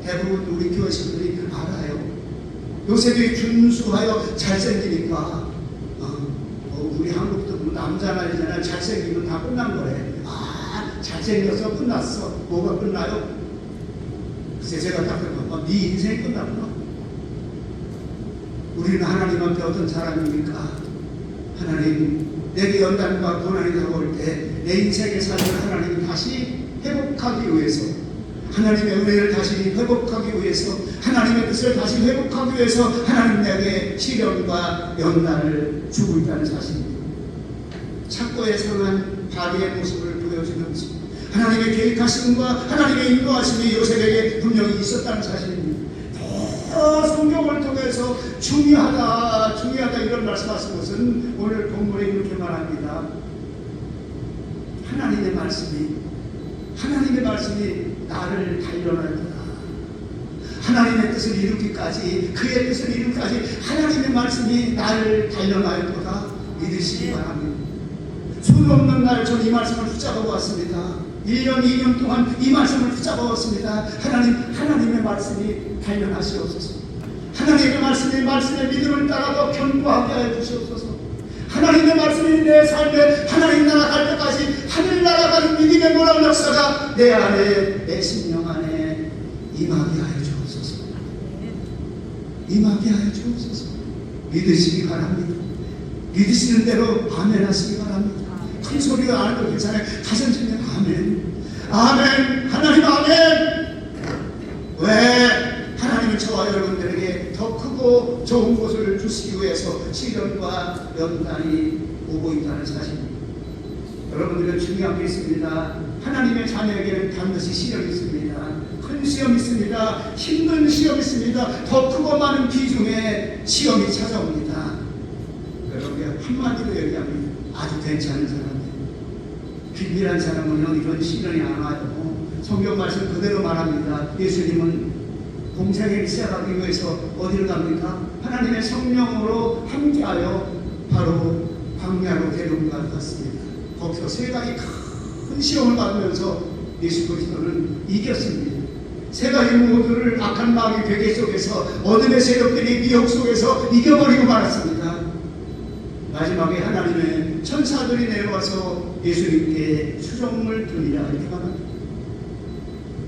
[SPEAKER 3] 대부분 우리 교회 식구들이 알아요. 요셉이 준수하여 잘생기니까 우리 한국도 남자나 여자나 잘생기면 다 끝난 거래. 잘생겨서 끝났어. 뭐가 끝나요? 글쎄 제가 딱 그러면 네 인생이 끝났구나. 우리는 하나님 앞에 어떤 사람입니까? 하나님 내게 연단과 고난이 다가올 때 내 인생의 삶을 하나님이 다시 회복하기 위해서 하나님의 은혜를 다시 회복하기 위해서 하나님의 뜻을 다시 회복하기 위해서 하나님 내게 시련과 연단을 주고 있다는 사실입니다. 착고에 상한 바리의 모습을 보여주는 하나님의 계획하심과 하나님의 인도하심이 요셉에게 분명히 있었다는 사실입니다. 성경을 통해서 중요하다 이런 말씀하신 것은 오늘 본문에 이렇게 말합니다. 하나님의 말씀이 나를 단련할 거다. 하나님의 뜻을 이루기까지 그의 뜻을 이루기까지 하나님의 말씀이 나를 단련할 거다. 믿으시기 바랍니다. 수도 없는 날 전 이 말씀을 붙잡아 왔습니다. 1년 2년 동안 이 말씀을 붙잡아 왔습니다. 하나님의 말씀이 단련하시옵소서. 하나님의 말씀의 믿음을 따라서 견고하게 하여 주시옵소서. 하나님의 말씀이 내 삶에 하나님 나라 갈 때까지 하늘 나라 가는 믿음의 놀라운 역사가 내 안에 내 심령 안에 임하게 하여 주옵소서. 임하게 하여 주옵소서. 믿으시기 바랍니다. 믿으시는 대로 아멘 하시기 바랍니다. 큰 소리가 안 해도 괜찮아요. 가슴 치면 아멘. 하나님 아멘. 왜? 하나님은 저와 여러분들에게 더 크고 좋은 것을 주시기 위해서 시련과 연단이 오고 있다는 사실입니다. 여러분들은 중요한 게 있습니다. 하나님의 자녀에게는 반드시 시험이 있습니다. 큰 시험이 있습니다. 힘든 시험이 있습니다. 더 크고 많은 비중의 시험이 찾아옵니다. 여러분이 한마디로 얘기합니다. 아주 괜찮은 사람들, 비밀한 사람은 이런 시련이 안 와요. 성경 말씀 그대로 말합니다. 예수님은 공생애를 시작하기 위해서 어디를 갑니까? 하나님의 성령으로 함께하여 바로 광야로 데려온 것 같습니다. 거기서 세 가지 큰 시험을 받으면서 예수 그리스도는 이겼습니다. 세 가지 모두를 악한 마귀 베개 속에서 어둠의 세력들이 미혹 속에서 이겨버리고 말았습니다. 마지막에 하나님의 천사들이 내려와서 예수님께 수종을 드리라 이렇게 말합니다.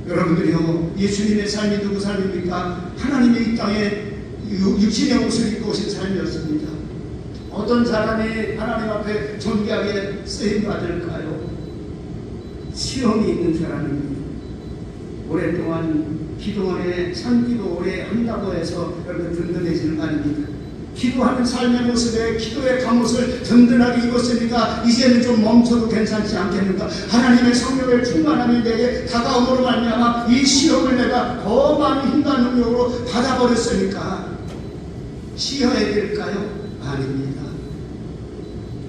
[SPEAKER 3] 여러분들이요, 예수님의 삶이 누구 삶입니까? 하나님의 이 땅에 육신의 옷을 입고 오신 삶이었습니다. 어떤 사람이 하나님 앞에 존귀하게 쓰임받을까요? 시험이 있는 사람입니다. 오랫동안 기도원에 산기도 오래 한다고 해서 여러분 든든해지는 거 아닙니까? 기도하는 삶의 모습에 기도의 갑옷을 든든하게 입었으니까 이제는 좀 멈춰도 괜찮지 않겠는가? 하나님의 성령의 충만함이 내게 다가옴으로 말미암아 이 시험을 내가 더 많은 힘과 능력으로 받아버렸으니까 쉬어야 될까요? 아닙니다.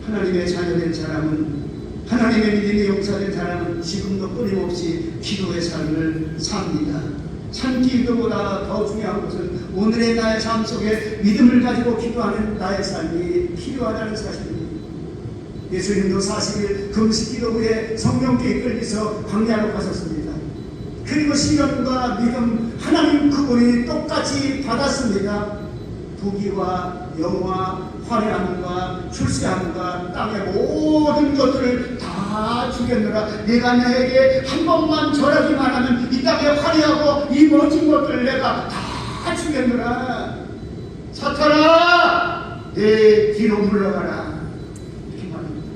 [SPEAKER 3] 하나님의 자녀된 사람은, 하나님의 믿음이 용사된 사람은 지금도 끊임없이 기도의 삶을 삽니다. 참기도보다 더 중요한 것은 오늘의 나의 삶 속에 믿음을 가지고 기도하는 나의 삶이 필요하다는 사실입니다. 예수님도 40일 금식기도 후에 성령께 이끌려서 광야로 가셨습니다. 그리고 시련과 믿음 하나님 그분이 똑같이 받았습니다. 부귀와 영화, 화려함과 출세함과 땅의 모든 것들을 다 주겠노라. 네가 내게 한 번만 절하기만 하면 이 땅에 화려하고 이 멋진 것들을 내가 다 주겠노라. 사탄아, 내 뒤로 물러가라. 이렇게 말합니다.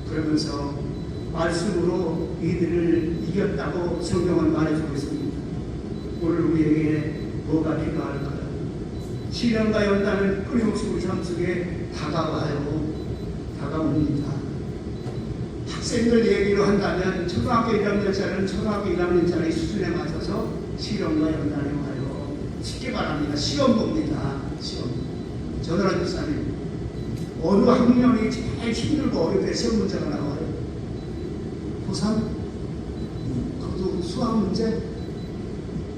[SPEAKER 3] 그러면서 말씀으로 이들을 이겼다고 성경은 말해주고 있습니다. 오늘 우리에게 뭐가 필요할까요? 시련과 연단은 끊임없이 우리 삶 속에 다가옵니다. 학생들 얘기로 한다면 초등학교 1학년짜리는 초등학교 1학년짜리 수준에 맞춰서 시험과 연단에 와요. 쉽게 말합니다. 시험 봅니다. 시험. 전화라 집사님, 어느 학년이 제일 힘들고 어렵게 시험 문제가 나와요? 고3? 그것도 수학 문제?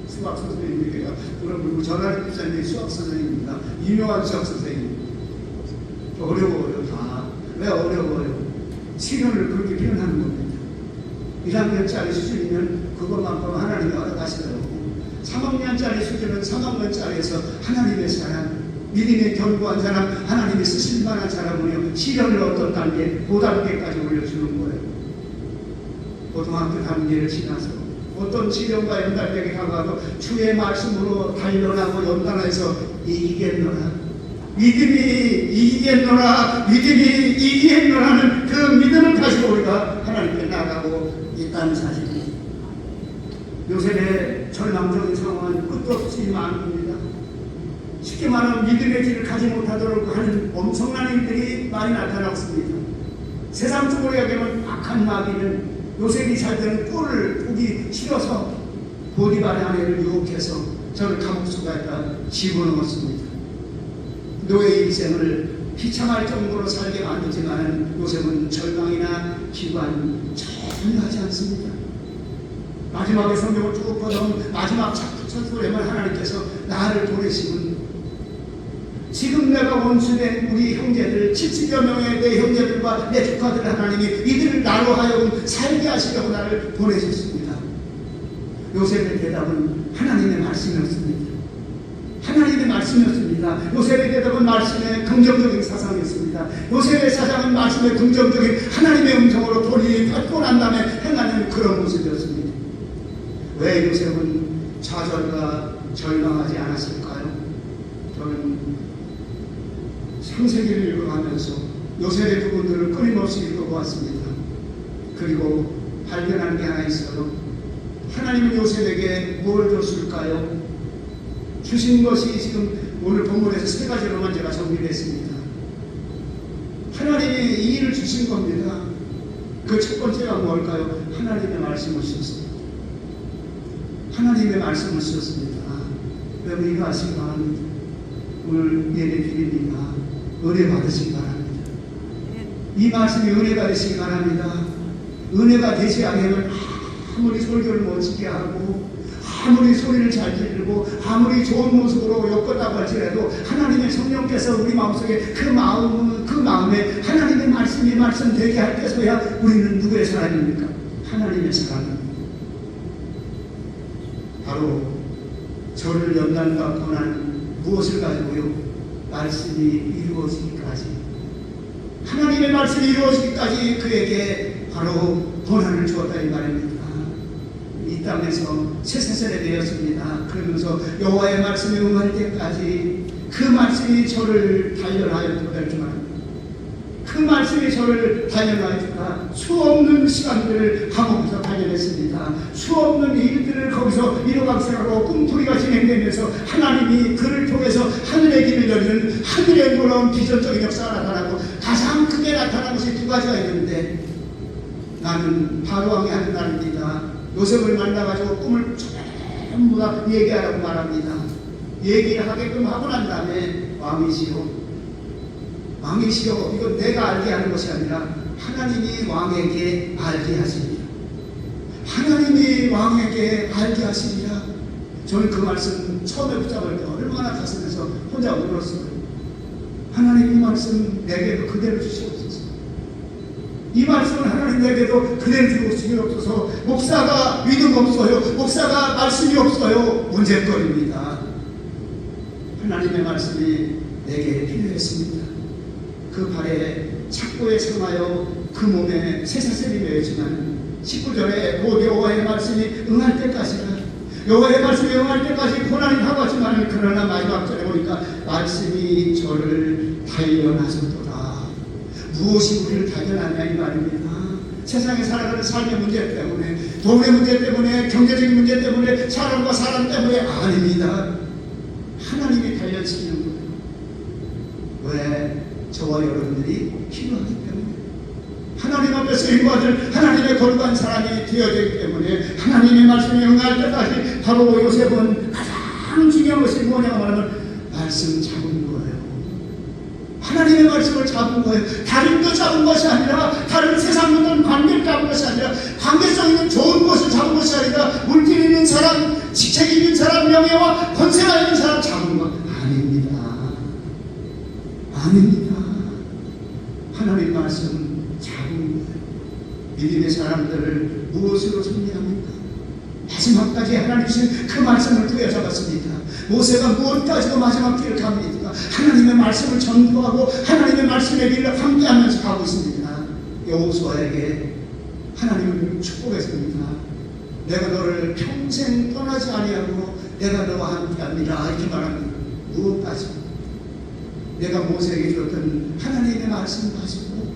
[SPEAKER 3] 수학 선생님이니까 그럼 전화라 집사님이 수학 선생님입니다. 유명한 수학 선생님. 어려워요 다. 왜 어려워요? 시련을 그렇게 표현하는 겁니다. 1학년짜리 수준이면 그것만큼 하나님이 허락하시더라고. 3학년짜리 수준은 3학년짜리에서 하나님의 사랑, 믿음의 견고한 사람, 하나님이 쓰실 만한 사람은요, 시련을 어떤 단계, 5단계까지 올려주는 거예요. 고등학교 단계를 지나서 어떤 시련과 연단되게 다가가도 주의 말씀으로 단련하고 연단해서 이기겠노라. 믿음이 이기겠노라는 그 믿음을 가지고 우리가 하나님께 나가고 있다는 사실입니다. 요셉의 절망적인 상황은 끝도 없이 많습니다. 쉽게 말하면 믿음의 길을 가지 못하도록 하는 엄청난 일들이 많이 나타났습니다. 세상적으로 이야기하면 악한 마귀는 요셉이 살던 꼴을 보기 싫어서 보디발의 아내를 유혹해서 저를 감옥 속에다 집어넣었습니다. 노예 인생을 비참할 정도로 살게 만들지만 요셉은 절망이나 기관 전혀 하지 않습니다. 마지막에 성경을 쭉 보면 마지막 첫소리만 하나님께서 나를 보내시면 지금 내가 원수된 우리 형제들 70여 명의 내 형제들과 내 조카들 하나님이 이들을 나로 하여금 살게 하시려고 나를 보내셨습니다. 요셉의 대답은 하나님의 말씀이었습니다. 하나님의 말씀이었습니다. 요셉의 대답은 말씀의 긍정적인 사상이었습니다. 요셉의 사상은 말씀의 긍정적인 하나님의 음성으로 본인이 받고 난 다음에 행하는 그런 모습이었습니다. 왜 요셉은 좌절과 절망하지 않았을까요? 저는 창세기를 읽어가면서 요셉의 부분들을 끊임없이 읽어보았습니다. 그리고 발견한 게 하나 있어요. 하나님은 요셉에게 뭘 줬을까요? 주신 것이 지금 오늘 본문에서 세 가지로만 제가 정리했습니다. 하나님이 이 일을 주신 겁니다. 그 첫 번째가 뭘까요? 하나님의 말씀을 주셨습니다. 하나님의 말씀을 주셨습니다. 여러분 이거 아시기 바랍니다. 오늘 예배 드립니다. 은혜 받으시기 바랍니다. 이 말씀이 은혜가 되시기 바랍니다. 은혜가 되지 않으면 아무리 설교를 멋지게 하고 아무리 소리를 잘 들고 아무리 좋은 모습으로 엮었다고 할지라도 하나님의 성령께서 우리 마음속에 그 마음에 하나님의 말씀이 말씀되게 할 때서야 우리는 누구의 사람입니까? 하나님의 사람입니다. 바로 저를 연단과 고난 무엇을 가지고요? 말씀이 이루어지기까지 하나님의 말씀이 이루어지기까지 그에게 바로 고난을 주었다 이 말입니다. 이 땅에서 쇠사슬에 되었습니다. 그러면서 여호와의 말씀에 응할 때까지 그 말씀이 저를 단련하여 도달 줄 알았습니다. 그 말씀이 저를 단련하여주가 수없는 시간들을 감옥에서 단련했습니다. 수없는 일들을 거기서 이뤄가면서 꿈풀이가 진행되면서 하나님이 그를 통해서 하늘의 길을 열리는 하늘의 놀라운 비전적인 역사가 나타나고 가장 크게 나타난 것이 두 가지가 있는데 나는 바로왕이 하는 날입니다. 요셉을 만나가지고 꿈을 전부 다 얘기하라고 말합니다. 얘기를 하게끔 하고 난 다음에 왕이시여 이건 내가 알게 하는 것이 아니라 하나님이 왕에게 알게 하십니다. 하나님이 왕에게 알게 하십니다. 저는 그 말씀 처음에 붙잡을 때 얼마나 가슴에서 혼자 울었어요. 하나님 이 말씀 내게도 그대로 주시옵소서. 이 말씀은 하나님 내게도 그대로 주시옵소서. 목사가 믿음 없어요. 목사가 말씀이 없어요. 문제거리입니다. 하나님의 말씀이 내게 필요했습니다. 그 발에 착고에 삼하여 그 몸에 쇠사슬이 매였지만 19절에 곧 여호와의 말씀이 응할 때까지는 여호와의 말씀이 응할 때까지 고난이 다가왔지만 그러나 마지막 절에 보니까 말씀이 저를 단련하셨도다. 무엇이 우리를 단련하냐 이 말입니다. 세상에 살아가는 삶의 문제 때문에, 돈의 문제 때문에, 경제적인 문제 때문에, 사람과 사람 때문에 아닙니다. 하나님이 단련시키는 거예요. 왜? 저와 여러분들이 필요하기 때문에, 하나님 앞에서 인과를 하나님의 거룩한 사람이 되어야 되기 때문에, 하나님의 말씀에 응할 때까지 바로 요셉은 가장 중요한 것이 뭐냐고 말하면 말씀 잡은 거예요. 하나님의 말씀을 잡은 거예요. 다른 거 잡은 것이 아니라, 다른 세상 모든 관계를 잡은 것이 아니라, 관계성 있는 좋은 것을 잡은 것이 아니라, 물질 있는 사람, 직책 있는 사람, 명예와 권세가 있는 사람 잡은 것 아닙니다. 아닙니다. 하나님 말씀 잡은 거예요. 믿음의 사람들을 무엇으로 승리합니까? 마지막까지 하나님 주신 그 말씀을 부여잡았습니다. 모세가 무엇까지도 마지막 길을 갑니다. 하나님의 말씀을 전도하고 하나님의 말씀의 길을 함께하면서 가고 있습니다. 여호수아에게 하나님은 축복했습니다. 내가 너를 평생 떠나지 아니하고 내가 너와 함께합니다. 이렇게 말합니다. 무엇까지? 내가 모세에게 줬던 하나님의 말씀 가지고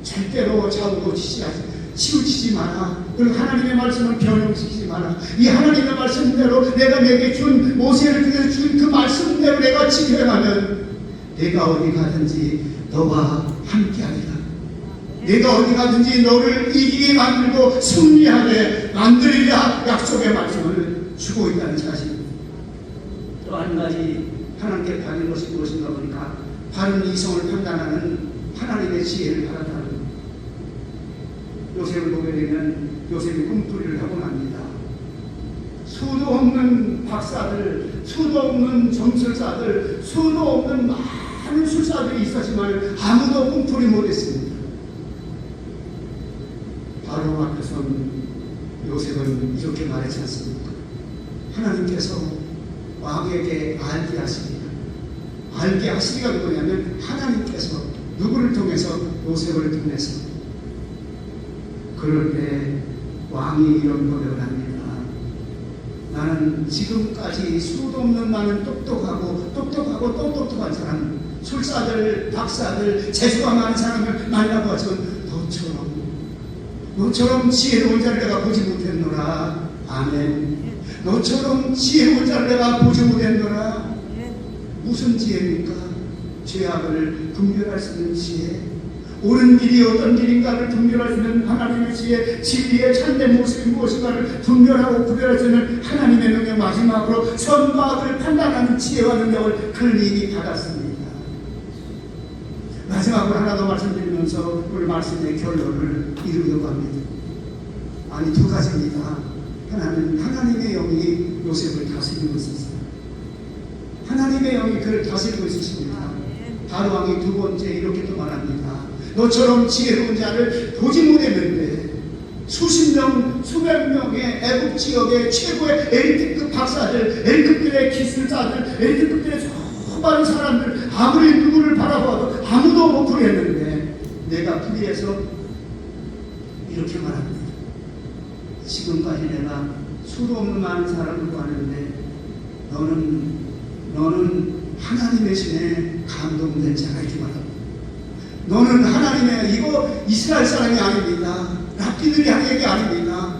[SPEAKER 3] 절대로 좌우고 치우치지 마라. 그리고 하나님의 말씀을 변형시키지 마라. 이 하나님의 말씀대로 내가 내게 준, 모세를 통해서 준 그 말씀대로 내가 지켜가면 내가 어디 가든지 너와 함께하리라. 내가 어디 가든지 너를 이기게 만들고 승리하게 만들리라. 약속의 말씀을 주고 있다는 사실. 또 한 가지 하나님께 받는 것이 무엇인가 보니까 바른 이성을 판단하는 하나님의 지혜를 받았다는 것. 요셉을 보게 되면 요셉이 꿈풀이를 하고 납니다. 수도 없는 박사들, 수도 없는 점술사들, 수도 없는 많은 술사들이 있었지만 아무도 꿈풀이 못했습니다. 바로 앞에서는 요셉은 이렇게 말하지 않습니까? 하나님께서 왕에게 알게 하시리라. 알게 하시리가 누구냐면 하나님께서 누구를 통해서? 요셉을 통해서. 그럴 때 왕이 이런 고백을 합니다. 나는 지금까지 수도 없는 많은 똑똑하고 또 똑똑한 사람, 술사들, 박사들, 재수가 많은 사람을 만나보았지만 너처럼 지혜로운 자를 내가 보지 못했노라. 아멘. 너처럼 지혜로운 자를 내가 보지 못했노라. 무슨 지혜입니까? 죄악을 분별할 수 있는 지혜, 옳은 길이 어떤 길인가를 분별할 수 있는 하나님의 지혜, 진리의 참된 모습이 무엇인가를 분별하고 구별할 수 있는 하나님의 능력, 마지막으로 선과 악을 판단하는 지혜와 능력을 그는 이미 받았습니다. 마지막으로 하나 더 말씀드리면서 오늘 말씀의 결론을 이루려고 합니다. 아니, 두 가지입니다. 하나는 하나님의 영이 요셉을 다스리고 있었어요. 하나님의 영이 그를 다스리고 있으십니다. 바로 왕이 두 번째 이렇게 또 말합니다. 너처럼 지혜로운 자를 보지 못했는데 수십 명, 수백 명의 애국 지역의 최고의 엘리트급 박사들, 엘리트급들의 기술자들, 엘리트급들의 수많은 사람들, 아무리 누구를 바라봐도 아무도 못 풀이했는데 내가 풀이해서 이렇게 말합니다. 지금까지 내가 수도 없는 많은 사람을 봤는데 너는 하나님의 신에 감동된 자가 이렇게 말합니다. 너는 하나님의, 이거 이스라엘 사람이 아닙니다. 랍비들이 한 얘기 아닙니다.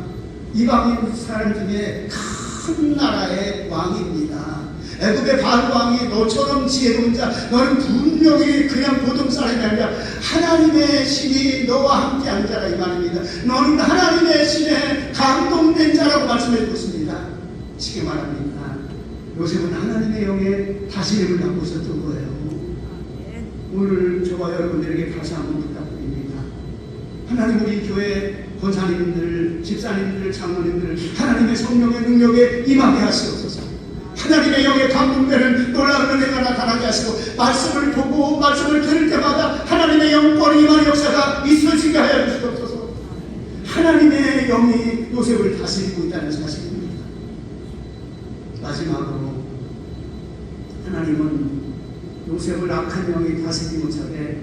[SPEAKER 3] 이방인 사람 중에 큰 나라의 왕입니다. 애굽의 바로 왕이 너처럼 지혜로운 자, 너는 분명히 그냥 보통 사람이 아니라 하나님의 신이 너와 함께한 자라 이 말입니다. 너는 하나님의 신에 감동된 자라고 말씀해 주고 있습니다. 쉽게 말합니다. 요셉은 하나님의 영에 다스림을 받고 있었던 거예요. 오늘 저와 여러분들에게 다시 한번 부탁드립니다. 하나님, 우리 교회 권사님들, 집사님들, 장로님들 하나님의 성령의 능력에 임하게 하시옵소서. 하나님의 영에 감동되는 놀라운 은혜가 나타나게 하시고 말씀을 보고 말씀을 들을 때마다 하나님의 영권이 임하는 역사가 있어지게 하여 주시옵소서. 하나님의 영이 요셉을 다스리고 있다는 사실입니다. 마지막으로 하나님은 요셉을 악한 영이 다스리지 못하게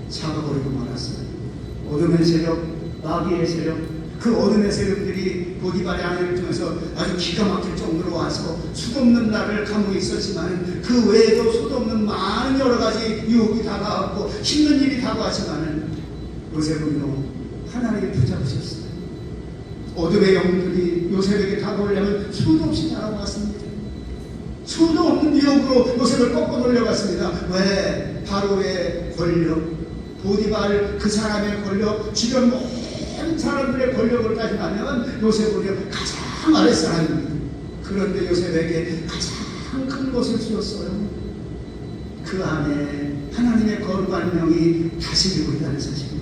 [SPEAKER 3] 잡아버리고 말았어요. 어둠의 세력, 마귀의 세력, 그 어둠의 세력들이 보디발의 아내를 통해서 아주 기가 막힐 정도로 와서 수없는 날을 감옥에 있었지만 그 외에도 수없는 많은 여러 가지 유혹이 다가왔고 힘든 일이 다가왔지만은 요셉은요 하나님이 붙잡으셨어요. 어둠의 영들이 요셉에게 다가오려면 수도 없이 다가왔습니다. 수도 없는 유혹으로 요셉을 꺾어 놀려갔습니다. 왜? 바로의 권력, 보디발 그 사람의 권력, 주변 모든 사람들의 권력을 따지면 요셉은 가장 아랫사람입니다. 그런데 요셉에게 가장 큰 것을 주었어요. 그 안에 하나님의 거룩한 영이 다스리고 있다는 사실입니다.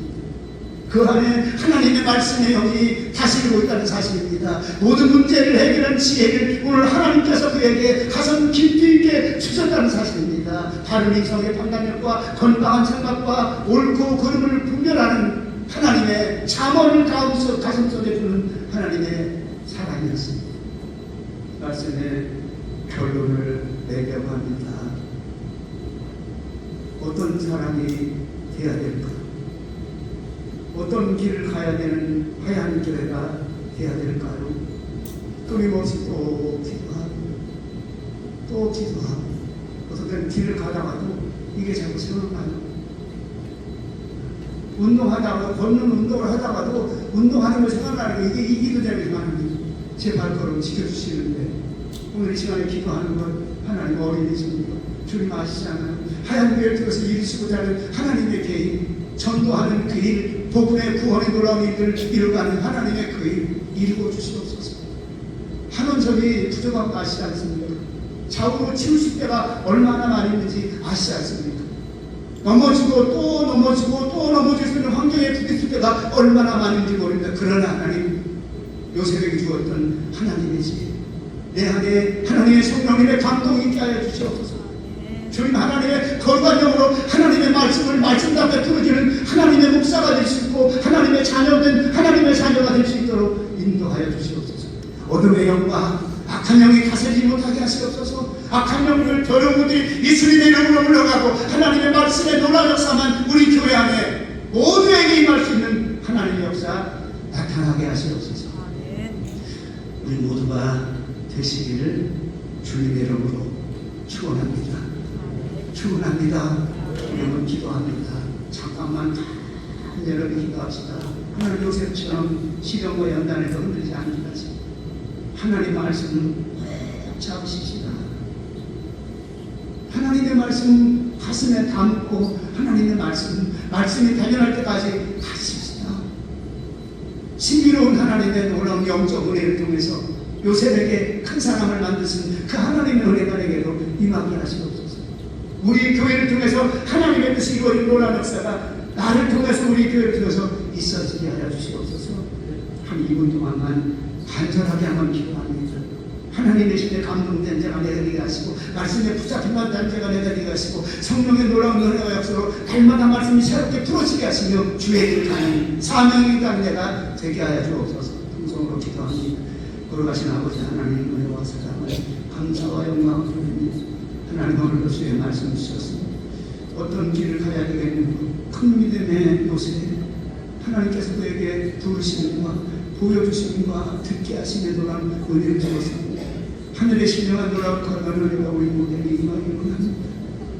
[SPEAKER 3] 그 안에 하나님의 말씀의 영이 다스리고 있다는 사실입니다. 모든 문제를 해결한 지혜를 오늘 하나님께서 그에게 가슴 깊이 있게 주셨다는 사실입니다. 바른 인성의 판단력과 건강한 생각과 옳고 그름을 분별하는 하나님의 잠언을 가슴속에 두는 하나님의 사랑이었습니다. 말씀의 결론을 내려고 합니다. 어떤 사람이 되어야 될까? 어떤 길을 가야 되는 하얀 교회가 되어야 될까요? 끊임없이 또 기도하고 어떤 길을 가다가도 이게 자꾸 생각나요. 운동하다가 걷는 운동을 하다가도 운동하는 거 생각나는 게 이게 이 기도자에서 하나님 제 발걸음 지켜주시는데 오늘 이 시간에 기도하는 건 하나님 어린이십니다. 주님 아시잖아요. 하얀 교회를 통해서 이루시고자 하는 하나님의 계획, 전도하는 그 일, 복음의 구원의 놀라운 일을 이루가는 하나님의 그 일 이루어 주시옵소서. 하는 점이 부족한 거 아시지 않습니까? 좌우로 치우실 때가 얼마나 많이 있는지 아시지 않습니까? 넘어지고 또 넘어지고 또 넘어질 수 있는 환경에 부딪힐 때가 얼마나 많은지 모릅니다. 그러나 하나님, 요셉에게 주었던 하나님의 지혜, 내 안에 하나님의 성령님의 감동이 있게 하여 주시옵소서. 주님 하나님의 거룩한 영으로 하나님의 말씀을 말씀답게 풀어지는 하나님의 목사가 될 수 있고 하나님의 자녀된 하나님의 자녀가 될 수 있도록 인도하여 주시옵소서. 어둠의 영과 악한 영이 다스리지 못하게 하시옵소서. 악한 영들 더러운들이 예수님의 이름으로 물러가고 하나님의 말씀에 놀라운 역사만 우리 교회 안에 모두에게 임할 수 있는 하나님의 역사 나타나게 하시옵소서. 우리 모두가 되시기를 주님의 이름으로 축원합니다. 축원합니다. 여러분 기도합니다. 잠깐만 여러분 기도합시다. 하나님 요셉처럼 시련과 연단에서 흔들리지 않게 하시고 하나님의 말씀을 잡으십시다. 하나님의 말씀 가슴에 담고 하나님의 말씀이 대변할 때까지 가십시다. 신비로운 하나님의 놀라운 영적 은혜를 통해서 요셉에게 큰 사람을 만드신 그 하나님의 은혜가 내게도 임하게 하시옵소서. 우리 교회를 통해서 하나님의 뜻이 이루어진 놀라운 역사가 나를 통해서 우리 교회를 통해서 있어지게 하여 주시옵소서. 한 2분 동안만 간절하게 한번 기도합니다. 하나님 대신에 감동된 자가 내려지게 하시고 말씀에 붙잡힌 자가 내려지게 하시고 성령의 놀라운 은혜와 역사로 날마다 말씀이 새롭게 풀어지게 하시며 주의 일을 가는 사명이 간 자가 되게 하여 주옵소서. 통성으로 기도합니다. 거룩하신 아버지 하나님 은혜와 사랑을 감사와 영광을 드립니다. 하나님 오늘도 주의 말씀 주셨습니다. 어떤 길을 가야 되겠는가 큰 믿음의 요새 하나님께서 그에게 부르심과 보여주심과 듣게 하심에 놀라운 은혜를 주셨습니다. 하늘의 신령한 놀라운 거룩한 은혜가 우리 모두에게 임하기를 원합니다.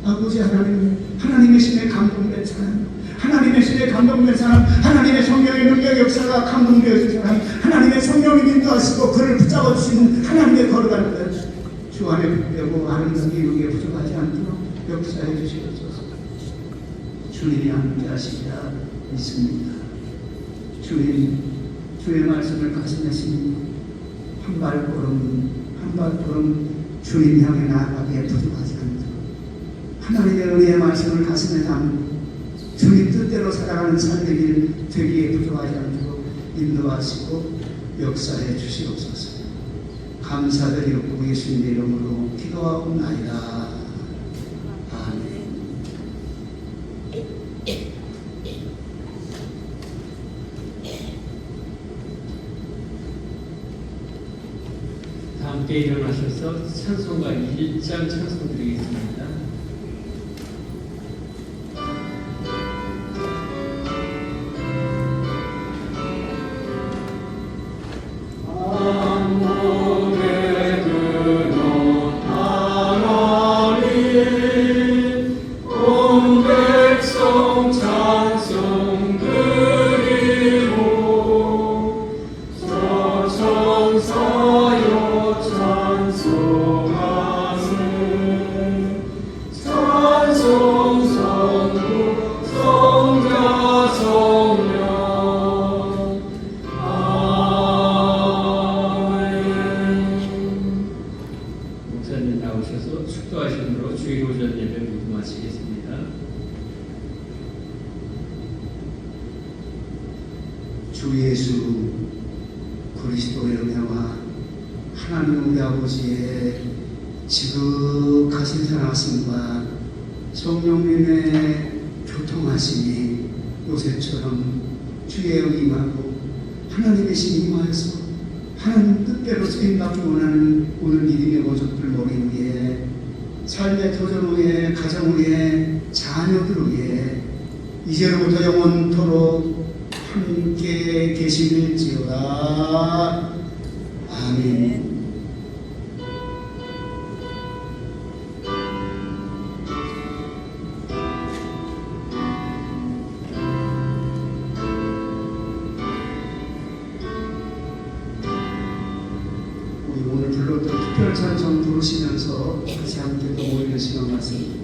[SPEAKER 3] 아버지 하나님, 하나님의 신에 감동된 사람, 하나님의 신에 감동된 사람, 하나님의 성령의 능력 역사가 감동되어진 사람, 하나님의 성령이 인도하시고 그를 붙잡아 주시는 하나님의 거룩한 것, 주 안에 붙들고 아름다운 이루기에 부족하지 않도록 역사해 주시옵소서. 주님이 함께 하시리라 믿습니다. 주님, 주의 말씀을 가슴에 심고 한 발걸음 주님 향해 나아가기에 부족하지 않도록 하나님의 은혜의 말씀을 가슴에 담고 주님 뜻대로 살아가는 삶의 길 되기에 부족하지 않도록 인도하시고 역사해 주시옵소서. 감사드리옵고 예수님의 이름으로 기도하옵나이다. 아멘.
[SPEAKER 1] 함께 일어나셔서 찬송가 1장 찬송 드리겠습니다. 목사님 나오셔서 축도하심으로 주일 오전 예배 모두 마치겠습니다.
[SPEAKER 3] 주 예수 그리스도의 은혜와 하나님 우리 아버지의 지극하신 사랑하심과 성령님의 교통하심이 요새처럼 주의 영이 임하고 하나님의 신이 임하여서 하나님 뜻대로 쓰임받기 원하는 오늘 믿음의 가족들 머리 위에 삶의 도전 위에 가정 위에 자녀들 위에 이제로부터 영원토록 함께 계시는지어다. 아멘. 우리 오늘 불렀던 특별 찬송 부르시면서 같이 함께 또 모이는 시간 같습니다.